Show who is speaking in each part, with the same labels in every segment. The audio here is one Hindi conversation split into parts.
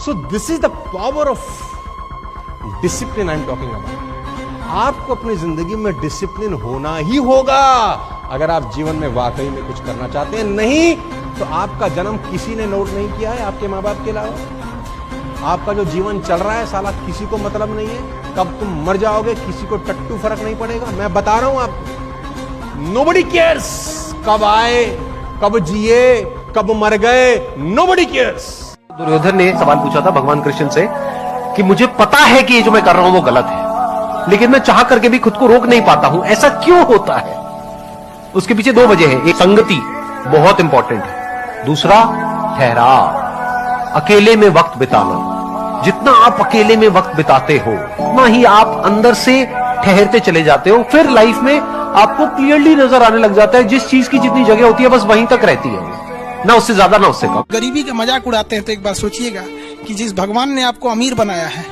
Speaker 1: So this is the power of discipline I am talking about. आपको अपनी जिंदगी में डिसिप्लिन होना ही होगा अगर आप जीवन में वाकई में कुछ करना चाहते हैं। नहीं तो आपका जन्म किसी ने नोट नहीं किया है आपके माँ बाप के अलावा। आपका जो जीवन चल रहा है साला किसी को मतलब नहीं है। कब तुम मर जाओगे किसी को टट्टू फर्क नहीं पड़ेगा। मैं बता रहा हूं आपको, नोबडी केयर्स कब आए, कब जिए, कब मर गए, नोबडी केयर्स।
Speaker 2: दुर्योधन ने सवाल पूछा था भगवान कृष्ण से कि मुझे पता है कि ये जो मैं कर रहा हूं वो गलत है, लेकिन मैं चाह करके भी खुद को रोक नहीं पाता हूं, ऐसा क्यों होता है? उसके पीछे दो वजह है। एक संगति बहुत इंपॉर्टेंट है, दूसरा ठहराव, अकेले में वक्त बिताना। जितना आप अकेले में वक्त बिताते हो उतना ही आप अंदर से ठहरते चले जाते हो। फिर लाइफ में आपको क्लियरली नजर आने लग जाता है जिस चीज की जितनी जगह होती है बस वहीं तक रहती है, ना उससे ज्यादा ना उससे कम।
Speaker 3: गरीबी का मजाक उड़ाते हैं तो एक बार सोचिएगा कि जिस भगवान ने आपको अमीर बनाया है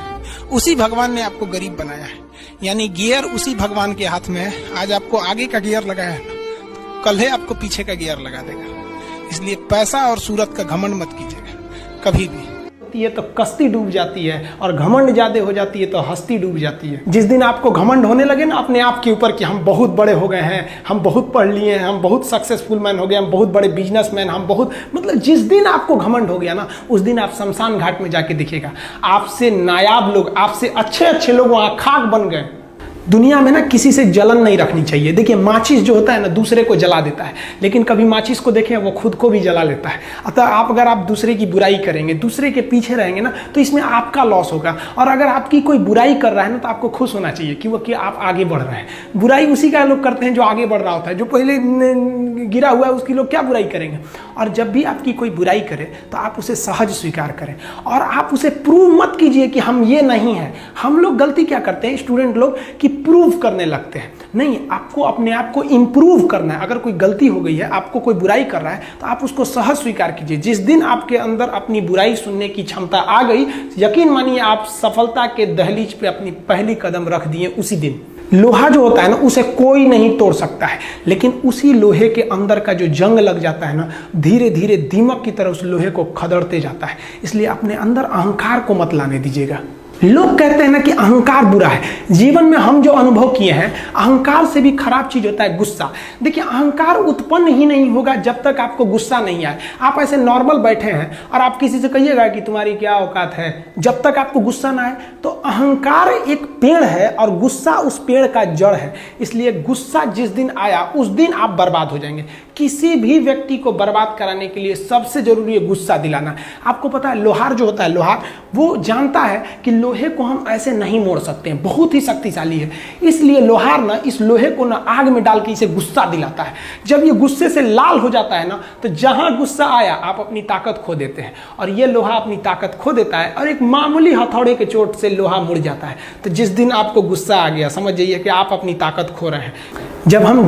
Speaker 3: उसी भगवान ने आपको गरीब बनाया है, यानी गियर उसी भगवान के हाथ में है। आज आपको आगे का गियर लगाया है तो कल है आपको पीछे का गियर लगा देगा। इसलिए पैसा और सूरत का घमंड मत कीजिएगा कभी भी।
Speaker 4: है तो कश्ती डूब जाती है और घमंड ज्यादा हो जाती है तो हस्ती डूब जाती है। जिस दिन आपको घमंड होने लगे ना अपने आप के ऊपर कि हम बहुत बड़े हो गए हैं, हम बहुत पढ़ लिए हैं, हम बहुत सक्सेसफुल मैन हो गए, हम बहुत बड़े बिजनेसमैन, हम बहुत मतलब जिस दिन आपको घमंड हो गया ना उस दिन आप शमशान घाट में जाके दिखेगा आपसे नायाब लोग, आपसे अच्छे अच्छे लोग वहां खाक बन गए। दुनिया में ना किसी से जलन नहीं रखनी चाहिए। देखिए माचिस जो होता है ना दूसरे को जला देता है, लेकिन कभी माचिस को देखें वो खुद को भी जला लेता है। अतः अगर आप दूसरे की बुराई करेंगे, दूसरे के पीछे रहेंगे ना तो इसमें आपका लॉस होगा। और अगर आपकी कोई बुराई कर रहा है ना तो आपको खुश होना चाहिए कि आप आगे बढ़ रहे हैं। बुराई उसी का लोग करते हैं जो आगे बढ़ रहा होता है, जो पहले गिरा हुआ है उसकी लोग क्या बुराई करेंगे। और जब भी आपकी कोई बुराई करे तो आप उसे सहज स्वीकार करें और आप उसे प्रूव मत कीजिए कि हम ये नहीं है। हम लोग गलती क्या करते हैं स्टूडेंट लोग कि प्रूव करने लगते हैं। नहीं, आपको अपने आप को इंप्रूव करना है। अगर कोई गलती हो गई है, आपको कोई बुराई कर रहा है तो आप उसको सहज स्वीकार कीजिए। जिस दिन आपके अंदर अपनी बुराई सुनने की क्षमता आ गई, यकीन मानिए आप सफलता के दहलीज पे अपनी पहली कदम रख दिए उसी दिन। लोहा जो होता है ना उसे कोई नहीं तोड़ सकता है, लेकिन उसी लोहे के अंदर का जो जंग लग जाता है ना धीरे धीरे दीमक की तरह उस लोहे को खदड़ते जाता है। इसलिए अपने अंदर अहंकार को मत लाने दीजिएगा। लोग कहते हैं ना कि अहंकार बुरा है। जीवन में हम जो अनुभव किए हैं अहंकार से भी खराब चीज होता है गुस्सा। देखिए अहंकार उत्पन्न ही नहीं होगा जब तक आपको गुस्सा नहीं आए। आप ऐसे नॉर्मल बैठे हैं और आप किसी से कहिएगा कि तुम्हारी क्या औकात है, जब तक आपको गुस्सा ना आए। तो अहंकार एक पेड़ है और गुस्सा उस पेड़ का जड़ है। इसलिए गुस्सा जिस दिन आया उस दिन आप बर्बाद हो जाएंगे। किसी भी व्यक्ति को बर्बाद कराने के लिए सबसे जरूरी है गुस्सा दिलाना। आपको पता है लोहार जो होता है, लोहार वो जानता है कि लोहे को हम ऐसे नहीं मोड़ सकते हैं, बहुत ही शक्तिशाली है। इसलिए लोहार ना इस लोहे को ना आग में डाल के इसे गुस्सा दिलाता है। जब ये गुस्से से लाल हो जाता है ना तो जहां गुस्सा आया आप अपनी ताकत खो देते हैं और ये लोहा अपनी ताकत खो देता है और एक मामूली हथौड़े के चोट से लोहा मुड़ जाता है। तो जिस दिन आपको गुस्सा आ गया समझ जाइए कि आप अपनी ताकत खो रहे हैं। जब हम